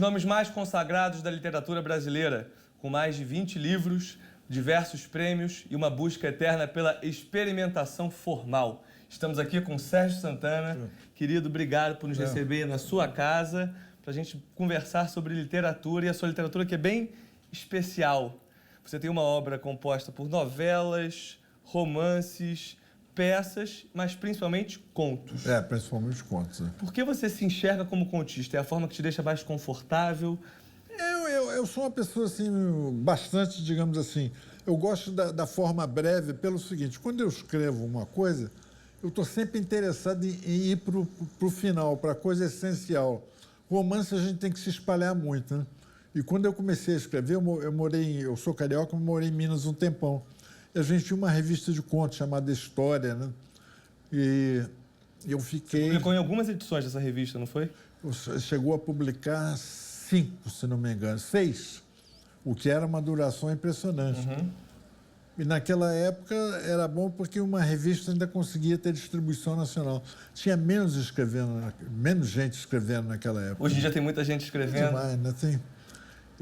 dos nomes mais consagrados da literatura brasileira, com mais de 20 livros, diversos prêmios e uma busca eterna pela experimentação formal. Estamos aqui com Sérgio Santana. Querido, obrigado por nos receber na sua casa, para a gente conversar sobre literatura, e a sua literatura que é bem especial. Você tem uma obra composta por novelas, romances, peças, mas principalmente contos. Principalmente contos. Por que você se enxerga como contista? É a forma que te deixa mais confortável? Eu sou uma pessoa, assim, bastante, digamos assim, eu gosto da forma breve pelo seguinte: quando eu escrevo uma coisa, eu estou sempre interessado em ir para o final, para a coisa essencial. Romance a gente tem que se espalhar muito, né? E quando eu comecei a escrever, eu sou carioca, mas morei em Minas um tempão. E a gente tinha uma revista de contos chamada História, né? E eu fiquei... Você publicou em algumas edições dessa revista, não foi? Chegou a publicar 5, se não me engano, 6, o que era uma duração impressionante. E naquela época era bom porque uma revista ainda conseguia ter distribuição nacional. Tinha menos gente escrevendo naquela época. Hoje em dia tem muita gente escrevendo. Demais, né?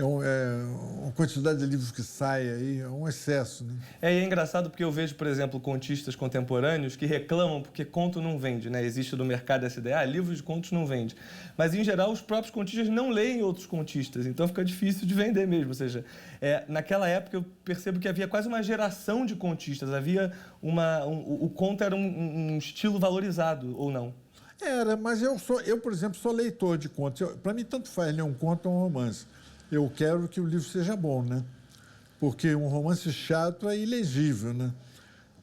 Uma quantidade de livros que sai aí, é um excesso, né? E é engraçado porque eu vejo, por exemplo, contistas contemporâneos que reclamam porque conto não vende, né? Existe no mercado essa ideia, livros de contos não vende. Mas, em geral, os próprios contistas não leem outros contistas, então fica difícil de vender mesmo. Ou seja, naquela época eu percebo que havia quase uma geração de contistas, o conto era um estilo valorizado, ou não? Era, mas eu, por exemplo, sou leitor de contos. Para mim, tanto faz ler um conto ou um romance. Eu quero que o livro seja bom, né? Porque um romance chato é ilegível, né?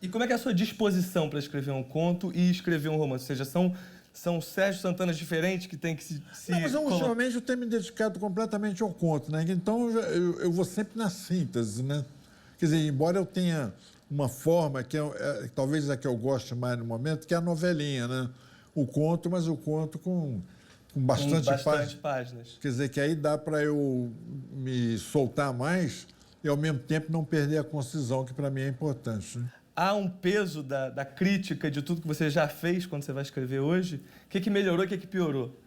E como é que é a sua disposição para escrever um conto e escrever um romance? Ou seja, são Sérgio Santanas diferentes que tem que se Não, mas ultimamente eu tenho me dedicado completamente ao conto, né? Então eu vou sempre na síntese, né? Quer dizer, embora eu tenha uma forma que talvez a que eu goste mais no momento, que é a novelinha, né? O conto, mas o conto com bastante páginas. Quer dizer, que aí dá para eu me soltar mais e, ao mesmo tempo, não perder a concisão, que para mim é importante, né? Há um peso da crítica de tudo que você já fez quando você vai escrever hoje? O que melhorou e o que piorou?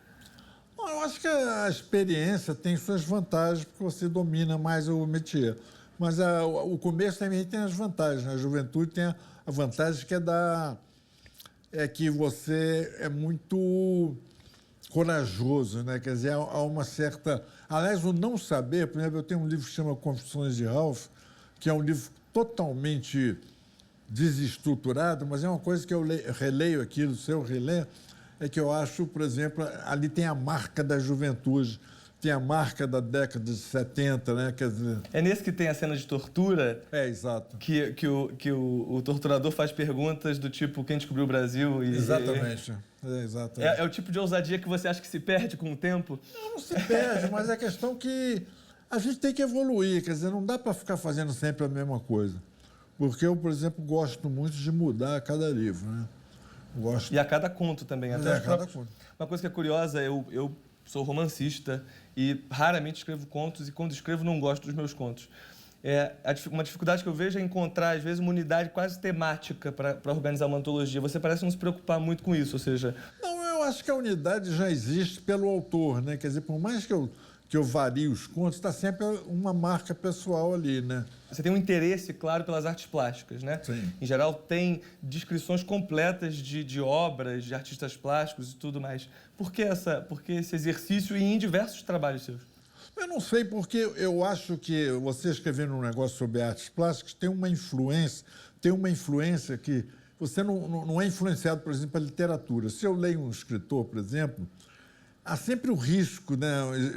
Bom, eu acho que a experiência tem suas vantagens, porque você domina mais o métier. Mas o começo também tem as vantagens, né? A juventude tem a vantagem que é que você é muito corajoso, né? Quer dizer, há uma certa... Aliás, o não saber, por exemplo, eu tenho um livro que chama Confissões de Ralph, que é um livro totalmente desestruturado, mas é uma coisa que eu releio aquilo, se eu reler, é que eu acho, por exemplo, ali tem a marca da juventude, tem a marca da década de 70, né? Quer dizer... É nesse que tem a cena de tortura? Exato. Que o torturador faz perguntas do tipo, quem descobriu o Brasil? Exatamente. Exatamente. É o tipo de ousadia que você acha que se perde com o tempo? Não se perde, mas é questão que a gente tem que evoluir, quer dizer, não dá para ficar fazendo sempre a mesma coisa. Porque eu, por exemplo, gosto muito de mudar a cada livro, né? E a cada conto também. Até a cada conto. Uma coisa que é curiosa, eu sou romancista e raramente escrevo contos, e quando escrevo não gosto dos meus contos. Uma dificuldade que eu vejo é encontrar, às vezes, uma unidade quase temática para organizar uma antologia. Você parece não se preocupar muito com isso, ou seja... Não, eu acho que a unidade já existe pelo autor, né? Quer dizer, por mais que eu varie os contos, está sempre uma marca pessoal ali, né? Você tem um interesse, claro, pelas artes plásticas, né? Sim. Em geral, tem descrições completas de obras, de artistas plásticos e tudo mais. Por que esse exercício e em diversos trabalhos seus? Eu não sei, porque eu acho que você escrevendo um negócio sobre artes plásticas tem uma influência que você não é influenciado, por exemplo, pela literatura. Se eu leio um escritor, por exemplo, há sempre o risco, né?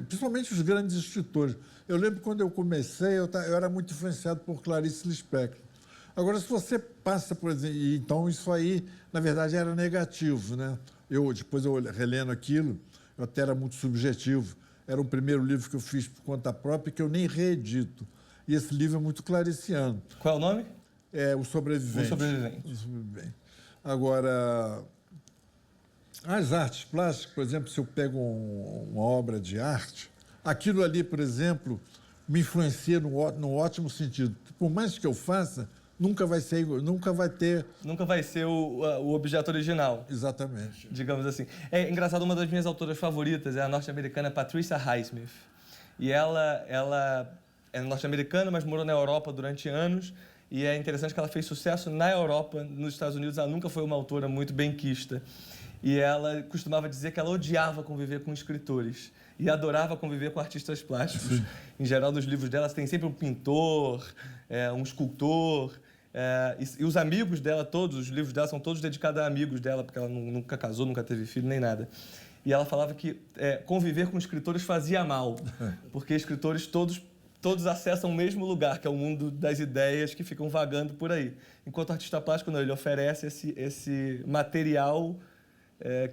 Principalmente os grandes escritores. Eu lembro quando eu comecei, eu era muito influenciado por Clarice Lispector. Agora, se você passa, por exemplo, então isso aí, na verdade, era negativo, né? Depois eu relendo aquilo, eu até era muito subjetivo. Era o primeiro livro que eu fiz por conta própria, que eu nem reedito. E esse livro é muito clariciano. Qual é o nome? O Sobrevivente. O Sobrevivente. Agora, as artes plásticas, por exemplo, se eu pego uma obra de arte, aquilo ali, por exemplo, me influencia no ótimo sentido. Por mais que eu faça, nunca vai ser, nunca vai ter... Nunca vai ser o objeto original. Exatamente. Digamos assim. É engraçado, uma das minhas autoras favoritas é a norte-americana Patricia Highsmith. E ela é norte-americana, mas morou na Europa durante anos. E é interessante que ela fez sucesso na Europa. Nos Estados Unidos, ela nunca foi uma autora muito benquista. E ela costumava dizer que ela odiava conviver com escritores e adorava conviver com artistas plásticos. Sim. Em geral, nos livros dela, tem sempre um pintor, um escultor. E os amigos dela, todos, os livros dela são todos dedicados a amigos dela, porque ela nunca casou, nunca teve filho, nem nada. E ela falava que conviver com escritores fazia mal, porque escritores todos acessam o mesmo lugar, que é o mundo das ideias que ficam vagando por aí. Enquanto o artista plástico, não, ele oferece esse material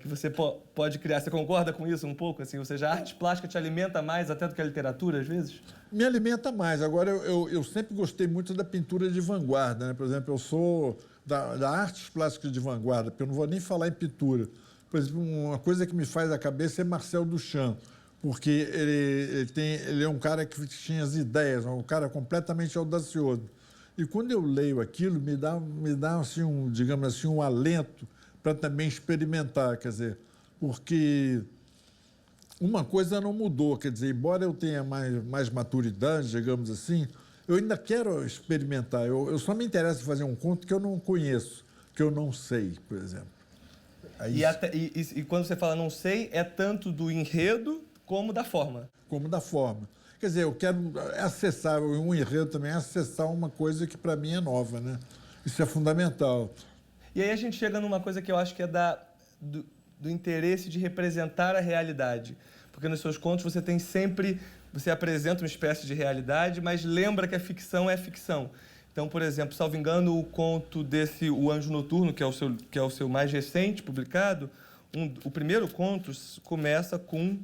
que você pode criar. Você concorda com isso um pouco? Assim, ou seja, a arte plástica te alimenta mais até do que a literatura, às vezes? Me alimenta mais. Agora, eu sempre gostei muito da pintura de vanguarda, né? Por exemplo, eu sou da artes plásticas de vanguarda, porque eu não vou nem falar em pintura. Por exemplo, uma coisa que me faz a cabeça é Marcel Duchamp, porque ele é um cara que tinha as ideias, um cara completamente audacioso. E quando eu leio aquilo, me dá assim, digamos assim, um alento para também experimentar, quer dizer, porque uma coisa não mudou, quer dizer, embora eu tenha mais maturidade, digamos assim, eu ainda quero experimentar. Eu só me interessa em fazer um conto que eu não conheço, que eu não sei, por exemplo. E quando você fala não sei, é tanto do enredo como da forma. Como da forma. Quer dizer, eu quero acessar, um enredo também é acessar uma coisa que para mim é nova, né? Isso é fundamental. E aí a gente chega numa coisa que eu acho que é do interesse de representar a realidade. Porque nos seus contos você apresenta uma espécie de realidade, mas lembra que a ficção é ficção. Então, por exemplo, salvo engano, o conto O Anjo Noturno, que é o seu mais recente publicado, o primeiro conto começa com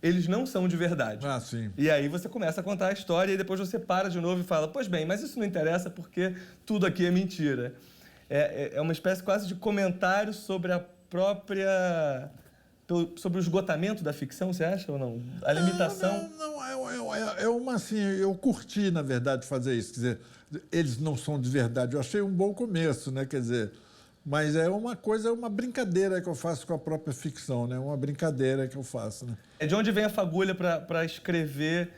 eles não são de verdade. Ah, sim. E aí você começa a contar a história e depois você para de novo e fala, pois bem, mas isso não interessa porque tudo aqui é mentira. É uma espécie quase de comentário sobre sobre o esgotamento da ficção, você acha ou não? A limitação... Não, assim, eu curti, na verdade, fazer isso. Quer dizer, eles não são de verdade. Eu achei um bom começo, né? Quer dizer, mas é uma brincadeira que eu faço com a própria ficção, né? Uma brincadeira que eu faço, né? É de onde vem a fagulha para escrever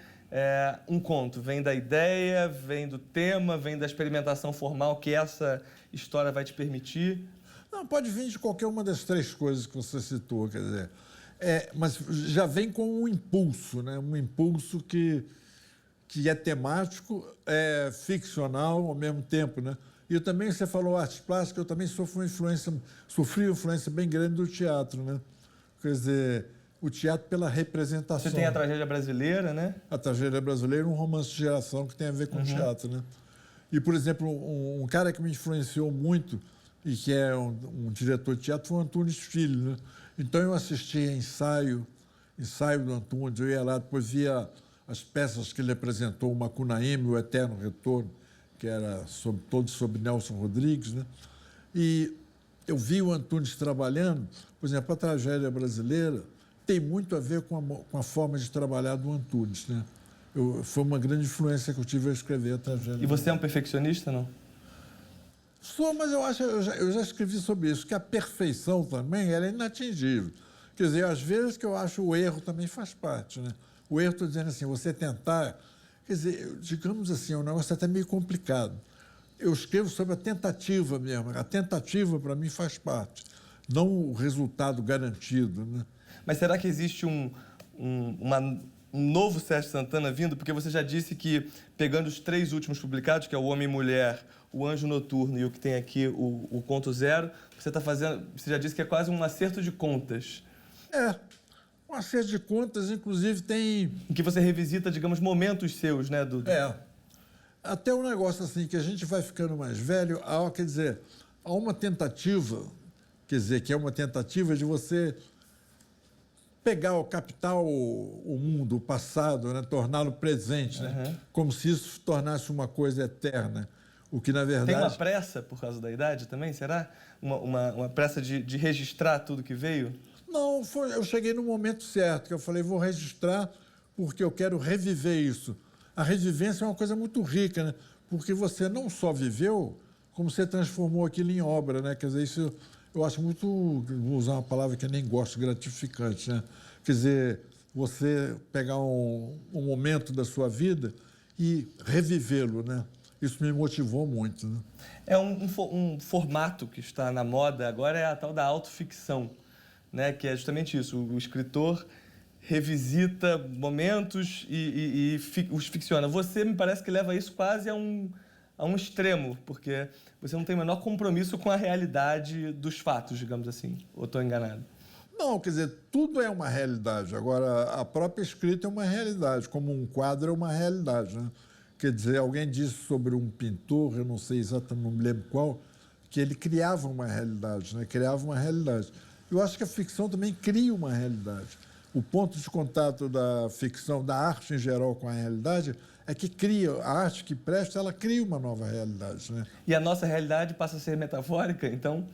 um conto? Vem da ideia, vem do tema, vem da experimentação formal que essa história vai te permitir? Não, pode vir de qualquer uma das três coisas que você citou, quer dizer. Mas já vem com um impulso, né? Um impulso que é temático, é ficcional ao mesmo tempo, né? E eu também, você falou artes plásticas, eu também sofri influência bem grande do teatro, né? Quer dizer, o teatro pela representação. Você tem a tragédia brasileira, né? A tragédia brasileira, um romance de geração que tem a ver com teatro, né? E, por exemplo, um cara que me influenciou muito e que é um diretor de teatro foi o Antunes Filho, né? Então, eu assistia ensaio do Antunes, eu ia lá, depois via as peças que ele apresentou, o Macunaíma, o Eterno Retorno, que era todo sobre Nelson Rodrigues, né? E eu vi o Antunes trabalhando, por exemplo, a tragédia brasileira tem muito a ver com a forma de trabalhar do Antunes, né? Foi uma grande influência que eu tive a escrever a tragédia. E você é um perfeccionista, não? Sou, mas eu já escrevi sobre isso, que a perfeição também ela é inatingível. Quer dizer, às vezes que eu acho o erro também faz parte, né? O erro, estou dizendo assim, você tentar... Quer dizer, digamos assim, é um negócio até meio complicado. Eu escrevo sobre a tentativa mesmo. A tentativa, para mim, faz parte. Não o resultado garantido, né? Mas será que existe um novo Sérgio Santana vindo? Porque você já disse que, pegando os três últimos publicados, que é O Homem e Mulher, O Anjo Noturno e o que tem aqui, o Conto Zero, você já disse que é quase um acerto de contas. Um acerto de contas, inclusive, tem... Em que você revisita, digamos, momentos seus, né, Dudu? Até um negócio assim, que a gente vai ficando mais velho, quer dizer, há uma tentativa, quer dizer, que é uma tentativa de você pegar o capital, o mundo, o passado, né, torná-lo presente, né? Como se isso tornasse uma coisa eterna. O que, na verdade... Tem uma pressa por causa da idade também, será? Uma pressa de registrar tudo que veio? Não, eu cheguei no momento certo, que eu falei, vou registrar porque eu quero reviver isso. A revivência é uma coisa muito rica, né? Porque você não só viveu, como você transformou aquilo em obra, né? Quer dizer, isso eu acho muito, vou usar uma palavra que eu nem gosto, gratificante, né? Quer dizer, você pegar um momento da sua vida e revivê-lo, né? Isso me motivou muito, né? É um formato que está na moda agora, é a tal da autoficção, né? Que é justamente isso, o escritor revisita momentos e os ficciona. Você me parece que leva isso quase a um extremo, porque você não tem o menor compromisso com a realidade dos fatos, digamos assim. Ou estou enganado? Não, quer dizer, tudo é uma realidade. Agora, a própria escrita é uma realidade, como um quadro é uma realidade, né? Quer dizer, alguém disse sobre um pintor, eu não sei exatamente, não me lembro qual, que ele criava uma realidade, né? Criava uma realidade. Eu acho que a ficção também cria uma realidade. O ponto de contato da ficção, da arte em geral com a realidade, é que cria, a arte que presta, ela cria uma nova realidade, né? E a nossa realidade passa a ser metafórica, então?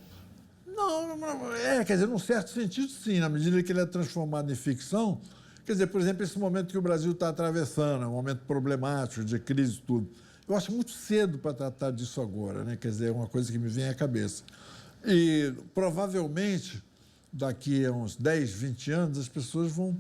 Quer dizer, num certo sentido, sim, na medida que ele é transformado em ficção. Quer dizer, por exemplo, esse momento que o Brasil está atravessando, é um momento problemático, de crise e tudo. Eu acho muito cedo para tratar disso agora, né? Quer dizer, é uma coisa que me vem à cabeça. E, provavelmente, daqui a uns 10, 20 anos, as pessoas vão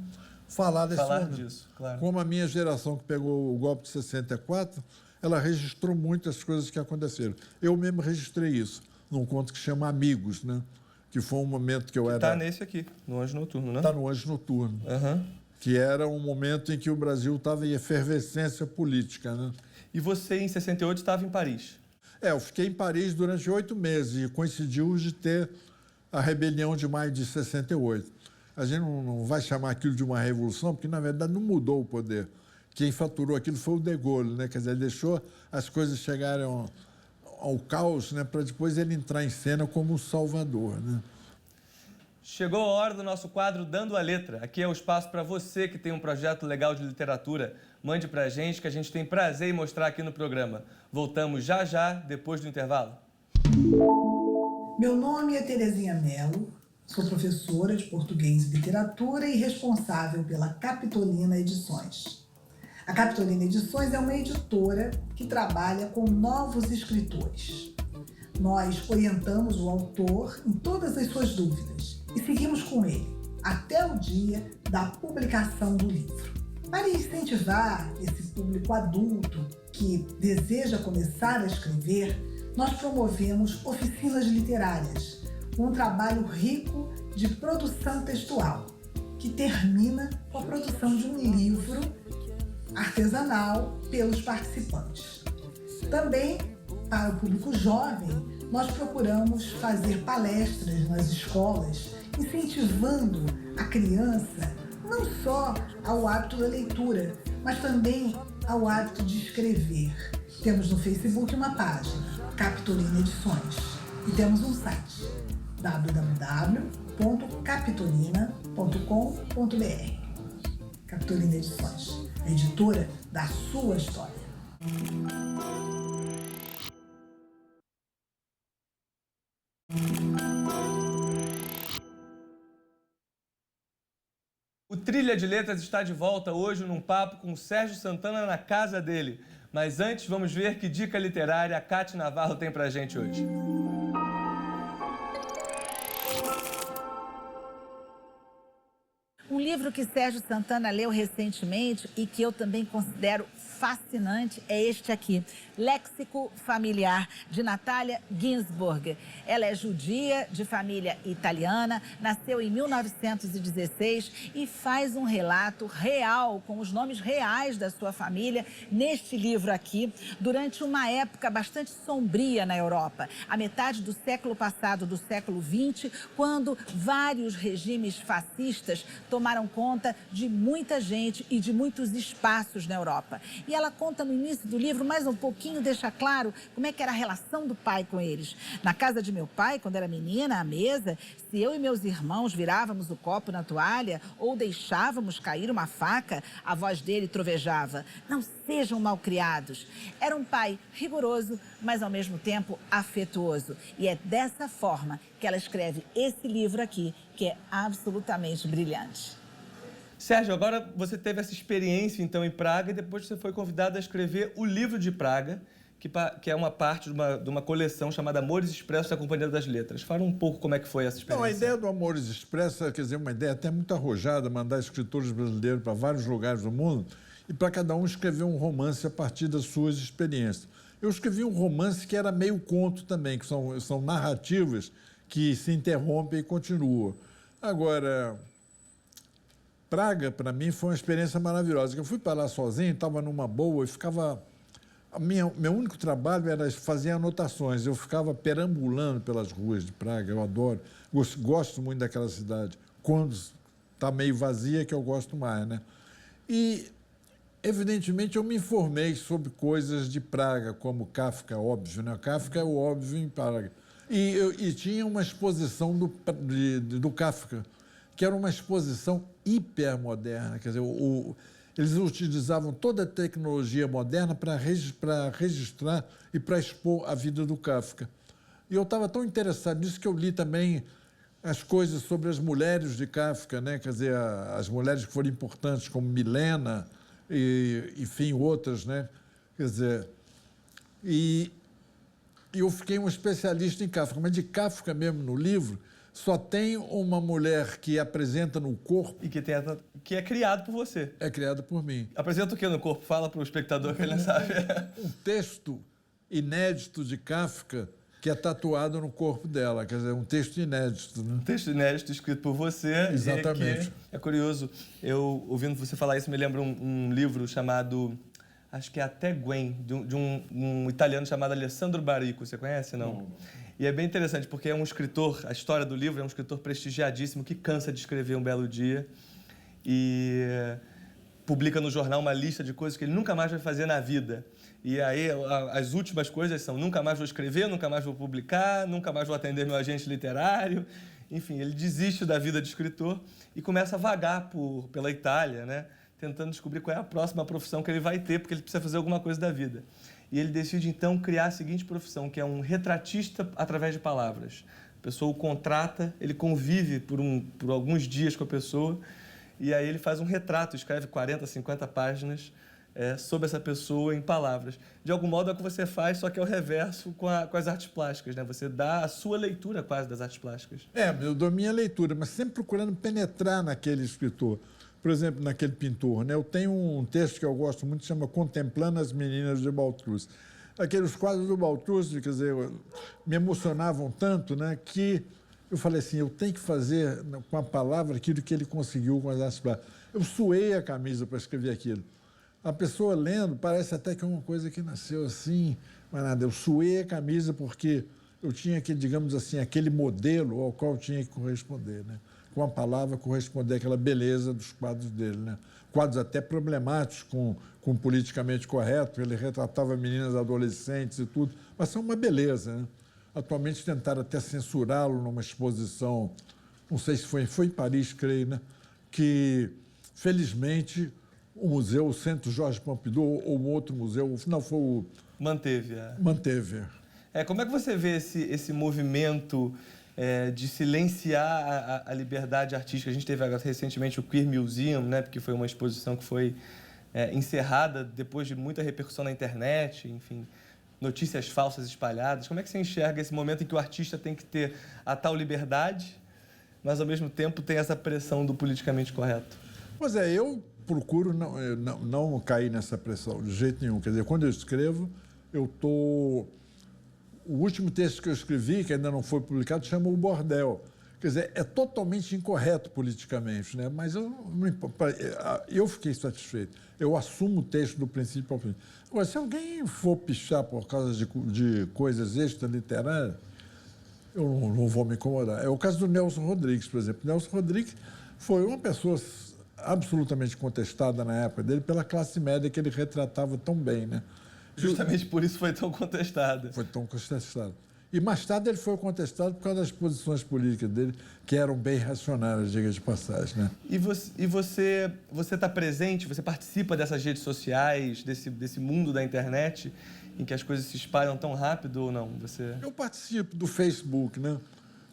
falar desse momento. Disso, claro. Como a minha geração que pegou o golpe de 64, ela registrou muitas coisas que aconteceram. Eu mesmo registrei isso num conto que chama Amigos, né? Que foi um momento que eu era... Está nesse aqui, no Anjo Noturno, né? Está no Anjo Noturno. Uhum. Que era um momento em que o Brasil estava em efervescência política, né? E você, em 68, estava em Paris? Eu fiquei em Paris durante 8 meses e coincidiu de ter a rebelião de maio de 68. A gente não vai chamar aquilo de uma revolução, porque, na verdade, não mudou o poder. Quem faturou aquilo foi o De Gaulle, né? Quer dizer, ele deixou as coisas chegarem ao caos, né, para depois ele entrar em cena como o salvador, né? Chegou a hora do nosso quadro Dando a Letra. Aqui é o espaço para você que tem um projeto legal de literatura. Mande para a gente, que a gente tem prazer em mostrar aqui no programa. Voltamos já já, depois do intervalo. Meu nome é Terezinha Mello, sou professora de português e literatura e responsável pela Capitolina Edições. A Capitolina Edições é uma editora que trabalha com novos escritores. Nós orientamos o autor em todas as suas dúvidas e seguimos com ele até o dia da publicação do livro. Para incentivar esse público adulto que deseja começar a escrever, nós promovemos oficinas literárias, um trabalho rico de produção textual, que termina com a produção de um livro artesanal pelos participantes. Também, para o público jovem, nós procuramos fazer palestras nas escolas, incentivando a criança não só ao hábito da leitura, mas também ao hábito de escrever. Temos no Facebook uma página, Capitolina Edições, e temos um site, www.capitolina.com.br. Capitolina Edições, a editora da sua história. O Trilha de Letras está de volta hoje num papo com o Sérgio Santana na casa dele. Mas antes, vamos ver que dica literária a Cate Navarro tem pra gente hoje. Um livro que Sérgio Santana leu recentemente e que eu também considero fascinante é este aqui, Léxico Familiar, de Natalia Ginzburg. Ela é judia, de família italiana, nasceu em 1916 e faz um relato real, com os nomes reais da sua família, neste livro aqui, durante uma época bastante sombria na Europa, a metade do século passado, do século XX, quando vários regimes fascistas tomaram conta de muita gente e de muitos espaços na Europa. E ela conta no início do livro, mais um pouquinho, deixa claro como é que era a relação do pai com eles. Na casa de meu pai, quando era menina, à mesa, se eu e meus irmãos virávamos o copo na toalha ou deixávamos cair uma faca, a voz dele trovejava: não sejam malcriados. Era um pai rigoroso, mas ao mesmo tempo afetuoso. E é dessa forma que ela escreve esse livro aqui, que é absolutamente brilhante. Sérgio, agora você teve essa experiência então em Praga e depois você foi convidado a escrever o livro de Praga, que é uma parte de uma coleção chamada Amores Expressos da Companhia das Letras. Fala um pouco como é que foi essa experiência. Não, a ideia do Amores Expressos, quer dizer, uma ideia até muito arrojada, mandar escritores brasileiros para vários lugares do mundo e para cada um escrever um romance a partir das suas experiências. Eu escrevi um romance que era meio conto também, que são narrativas que se interrompem e continuam. Agora, Praga, para mim, foi uma experiência maravilhosa. Eu fui para lá sozinho, estava numa boa e ficava... Meu único trabalho era fazer anotações. Eu ficava perambulando pelas ruas de Praga, eu adoro. Gosto muito daquela cidade. Quando está meio vazia, que eu gosto mais, né? E, evidentemente, eu me informei sobre coisas de Praga, como Kafka, óbvio, né? Kafka é o óbvio em Praga. E tinha uma exposição do Kafka, que era uma exposição hipermoderna, quer dizer, eles utilizavam toda a tecnologia moderna para registrar e para expor a vida do Kafka. E eu estava tão interessado nisso que eu li também as coisas sobre as mulheres de Kafka, né? Quer dizer, as mulheres que foram importantes, como Milena e, enfim, outras, né? Quer dizer, e eu fiquei um especialista em Kafka, mas de Kafka mesmo no livro, só tem uma mulher que apresenta no corpo... E que é criado por você. É criada por mim. Apresenta o que no corpo? Fala para o espectador que ele não sabe. Um texto inédito de Kafka que é tatuado no corpo dela. Quer dizer, um texto inédito. Né? Um texto inédito escrito por você. Exatamente. É curioso. Eu, ouvindo você falar isso, me lembra um livro chamado... Acho que é Até Gwen, de um italiano chamado Alessandro Baricco. Você conhece, não? E é bem interessante, porque é um escritor, a história do livro é um escritor prestigiadíssimo que cansa de escrever um belo dia e publica no jornal uma lista de coisas que ele nunca mais vai fazer na vida. E aí as últimas coisas são: nunca mais vou escrever, nunca mais vou publicar, nunca mais vou atender meu agente literário. Enfim, ele desiste da vida de escritor e começa a vagar pela Itália, né? Tentando descobrir qual é a próxima profissão que ele vai ter, porque ele precisa fazer alguma coisa da vida. E ele decide, então, criar a seguinte profissão, que é um retratista através de palavras. A pessoa o contrata, ele convive por alguns dias com a pessoa, e aí ele faz um retrato, escreve 40, 50 páginas sobre essa pessoa em palavras. De algum modo é o que você faz, só que é o reverso com as artes plásticas, né? Você dá a sua leitura quase das artes plásticas. Eu dou minha leitura, mas sempre procurando penetrar naquele escritor. Por exemplo, naquele pintor, né? Eu tenho um texto que eu gosto muito, que chama Contemplando as Meninas de Baltrus. Aqueles quadros do Baltrus, quer dizer, me emocionavam tanto, né, que eu falei assim, eu tenho que fazer com a palavra aquilo que ele conseguiu com as artes plásticas. Eu suei a camisa para escrever aquilo. A pessoa lendo, parece até que é uma coisa que nasceu assim, mas nada, eu suei a camisa porque eu tinha que, digamos assim, aquele modelo ao qual eu tinha que corresponder, né? Com a palavra corresponder àquela beleza dos quadros dele, né? Quadros até problemáticos, com politicamente correto, ele retratava meninas adolescentes e tudo, mas são uma beleza, né? Atualmente tentaram até censurá-lo numa exposição, não sei se foi em Paris, creio, né? Que, felizmente, o Centro Jorge Pompidou ou um outro museu, não, foi o... Manteve. Manteve. Como é que você vê esse movimento de silenciar a liberdade artística? A gente teve recentemente o Queer Museum, né, porque foi uma exposição que foi encerrada depois de muita repercussão na internet, enfim, notícias falsas espalhadas. Como é que você enxerga esse momento em que o artista tem que ter a tal liberdade, mas, ao mesmo tempo, tem essa pressão do politicamente correto? Pois eu procuro não cair nessa pressão, de jeito nenhum. Quer dizer, quando eu escrevo, eu estou... O último texto que eu escrevi, que ainda não foi publicado, chama O Bordel. Quer dizer, é totalmente incorreto politicamente, né? Mas eu fiquei satisfeito. Eu assumo o texto do princípio ao fim. Agora, se alguém for pichar por causa de coisas extra-literárias, eu não vou me incomodar. É o caso do Nelson Rodrigues, por exemplo. Nelson Rodrigues foi uma pessoa absolutamente contestada na época dele pela classe média que ele retratava tão bem, né? Justamente por isso foi tão contestado. Foi tão contestado. E mais tarde ele foi contestado por causa das posições políticas dele, que eram bem racionárias, diga de passagem, né? E você está presente, você participa dessas redes sociais, desse mundo da internet, em que as coisas se espalham tão rápido ou não? Eu participo do Facebook, né?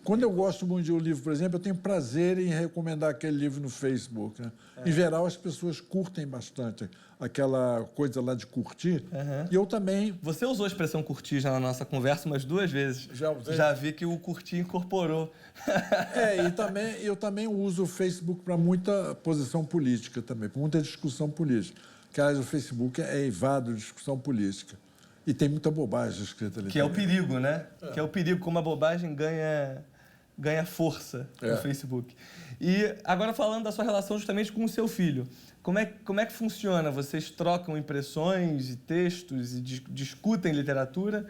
Quando eu gosto muito de um livro, por exemplo, eu tenho prazer em recomendar aquele livro no Facebook, né? Em geral, as pessoas curtem bastante aquela coisa lá de curtir. E eu também... Você usou a expressão curtir já na nossa conversa umas 2 vezes. Já usei. Já vi que o curtir incorporou. E eu também uso o Facebook para muita posição política também, para muita discussão política. Que, aliás, o Facebook é eivado de discussão política. E tem muita bobagem escrita ali. Que é o perigo, né? Que é o perigo, como a bobagem ganha força no Facebook. E agora falando da sua relação justamente com o seu filho. Como é que funciona? Vocês trocam impressões e textos e discutem literatura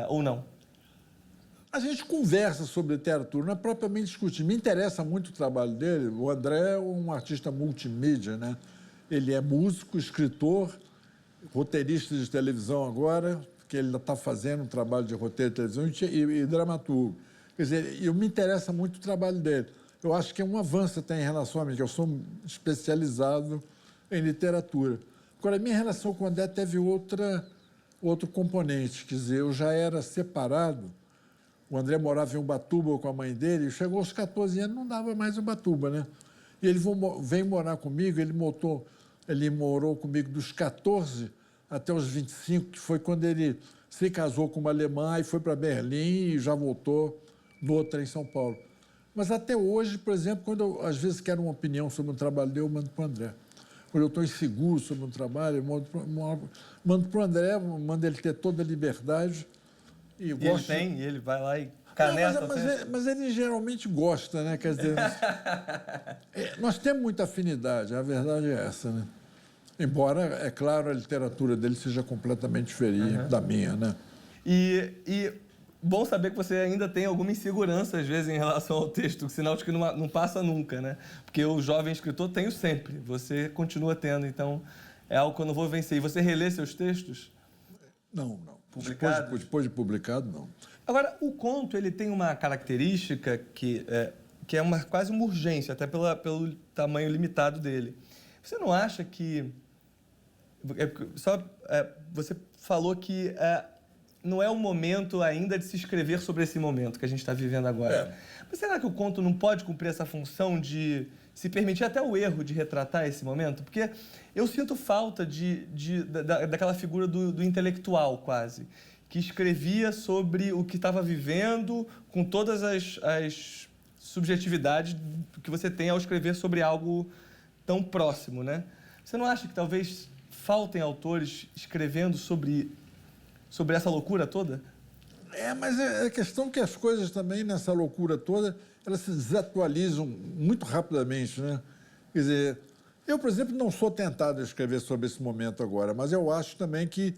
ou não? A gente conversa sobre literatura, não é propriamente discutir. Me interessa muito o trabalho dele. O André é um artista multimídia, né? Ele é músico, escritor, roteirista de televisão agora, que ele está fazendo um trabalho de roteiro de televisão e dramaturgo. Quer dizer, me interessa muito o trabalho dele. Eu acho que é um avanço até em relação a mim, que eu sou especializado em literatura. Agora, a minha relação com o André teve outro componente, quer dizer, eu já era separado. O André morava em Ubatuba com a mãe dele, e chegou aos 14 anos, não dava mais Ubatuba, né? E ele veio morar comigo, ele morou comigo dos 14 até os 25, que foi quando ele se casou com uma alemã e foi para Berlim e já voltou noutra em São Paulo. Mas até hoje, por exemplo, quando eu, às vezes, quero uma opinião sobre um trabalho dele, eu mando para o André. Quando eu estou inseguro sobre um trabalho, eu mando para o André, mando ele ter toda a liberdade. E ele vai lá e caneta. Mas ele geralmente gosta, né? Quer dizer, nós temos muita afinidade, a verdade é essa, né? Embora, é claro, a literatura dele seja completamente diferente da minha, né? E bom saber que você ainda tem alguma insegurança, às vezes, em relação ao texto, sinal de que não passa nunca, né? Porque o jovem escritor tenho sempre, você continua tendo, então é algo que eu não vou vencer. E você relê seus textos? Não. Publicados? Depois de publicado, não. Agora, o conto ele tem uma característica que é quase uma urgência, até pelo tamanho limitado dele. Você não acha que... você falou que não é o momento ainda de se escrever sobre esse momento que a gente está vivendo agora. Mas será que o conto não pode cumprir essa função de se permitir até o erro de retratar esse momento? Porque eu sinto falta daquela figura do intelectual, quase, que escrevia sobre o que estava vivendo, com todas as subjetividades que você tem ao escrever sobre algo tão próximo, né? Você não acha que talvez faltem autores escrevendo sobre essa loucura toda? Mas é a questão que as coisas também, nessa loucura toda, elas se desatualizam muito rapidamente, né? Quer dizer, eu, por exemplo, não sou tentado a escrever sobre esse momento agora, mas eu acho também que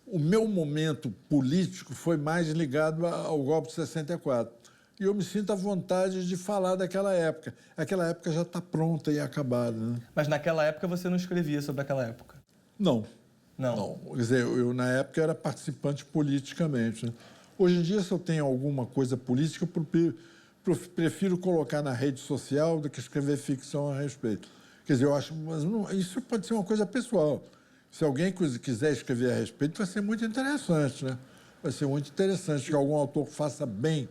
o meu momento político foi mais ligado ao golpe de 64. E eu me sinto à vontade de falar daquela época. Aquela época já está pronta e acabada, né? Mas naquela época você não escrevia sobre aquela época? Não. Não. Quer dizer, eu, na época, era participante politicamente, né? Hoje em dia, se eu tenho alguma coisa política, eu prefiro colocar na rede social do que escrever ficção a respeito. Quer dizer, eu acho... Mas não, isso pode ser uma coisa pessoal. Se alguém quiser escrever a respeito, vai ser muito interessante, né? Vai ser muito interessante que algum autor faça bem,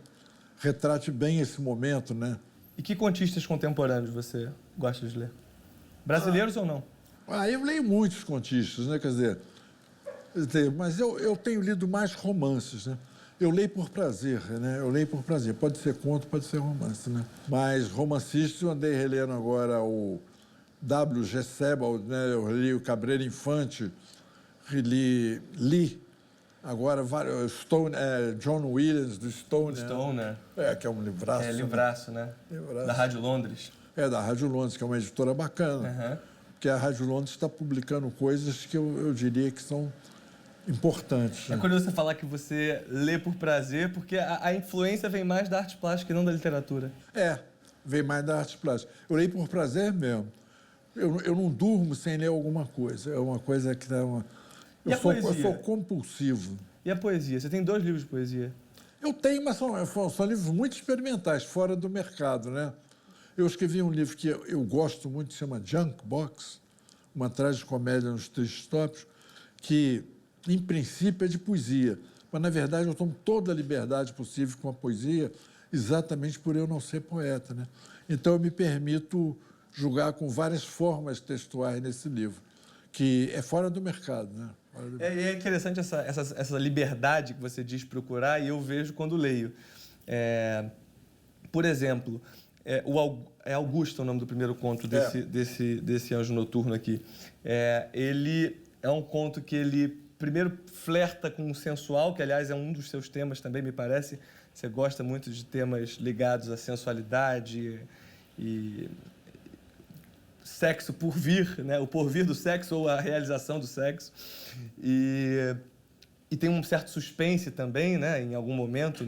retrate bem esse momento, né? E que contistas contemporâneos você gosta de ler? Brasileiros ou não? Eu leio muitos contistas, né? Quer dizer, mas eu tenho lido mais romances, né? Eu leio por prazer, né? Eu leio por prazer. Pode ser conto, pode ser romance, né? Mas romancistas, eu andei relendo agora o W.G. Sebald, né? Eu li o Cabreiro Infante, li agora Stone, John Williams, do Stone. Stoner. Que é um livraço. Livraço, né? Livraço. Da Rádio Londres. Da Rádio Londres, que é uma editora bacana. Porque a Rádio Londres está publicando coisas que eu diria que são importantes. Né? É curioso você falar que você lê por prazer, porque a influência vem mais da arte plástica e não da literatura. Vem mais da arte plástica. Eu leio por prazer mesmo. Eu não durmo sem ler alguma coisa. É uma coisa que dá uma... Eu sou compulsivo. E a poesia? Você tem 2 livros de poesia? Eu tenho, mas são livros muito experimentais, fora do mercado, né? Eu escrevi um livro que eu gosto muito, que se chama Junk Box, uma tragicomédia nos tristes tópicos, que, em princípio, é de poesia. Mas, na verdade, eu tomo toda a liberdade possível com a poesia exatamente por eu não ser poeta, né? Então, eu me permito julgar com várias formas textuais nesse livro, que é fora do mercado, né? É interessante essa liberdade que você diz procurar, e eu vejo quando leio. Por exemplo, Augusto é o nome do primeiro conto desse Anjo Noturno aqui. Ele é um conto que ele primeiro flerta com o sensual, que aliás é um dos seus temas também, me parece. Você gosta muito de temas ligados à sensualidade e sexo por vir, né? O porvir do sexo ou a realização do sexo. E tem um certo suspense também, né? Em algum momento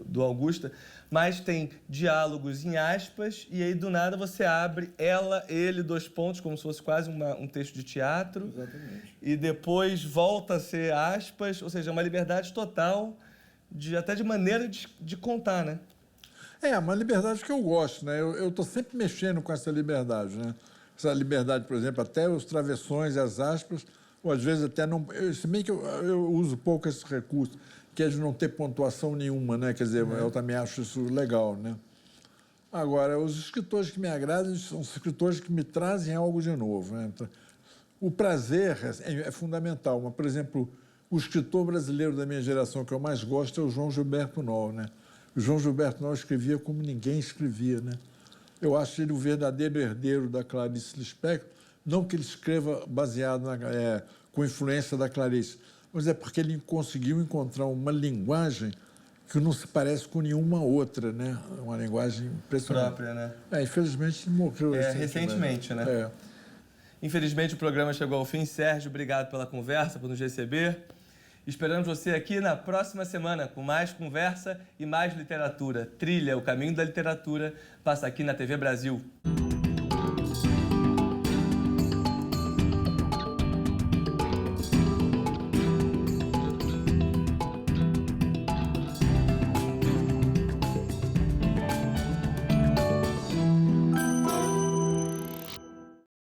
do Augusta, mas tem diálogos em aspas e aí do nada você abre ela, ele, dois pontos, como se fosse quase um texto de teatro. Exatamente. E depois volta a ser aspas, ou seja, uma liberdade total, até de maneira de contar, né? É uma liberdade que eu gosto, né? Eu estou sempre mexendo com essa liberdade, né? Essa liberdade, por exemplo, até os travessões, as aspas, ou às vezes até não... Se bem que eu uso pouco esse recurso, que é de não ter pontuação nenhuma, né? Quer dizer, eu também acho isso legal, né? Agora, os escritores que me agradam são os escritores que me trazem algo de novo, né? Então, o prazer é fundamental. Mas, por exemplo, o escritor brasileiro da minha geração que eu mais gosto é o João Gilberto Noll, né? O João Gilberto Noll escrevia como ninguém escrevia, né? Eu acho ele o verdadeiro herdeiro da Clarice Lispector, não que ele escreva baseado com influência da Clarice, mas é porque ele conseguiu encontrar uma linguagem que não se parece com nenhuma outra, né? Uma linguagem impressionante. Própria, né? Infelizmente ele morreu recentemente, né? Infelizmente o programa chegou ao fim. Sérgio, obrigado pela conversa, por nos receber. Esperamos você aqui na próxima semana com mais conversa e mais literatura. Trilha, o caminho da literatura, passa aqui na TV Brasil.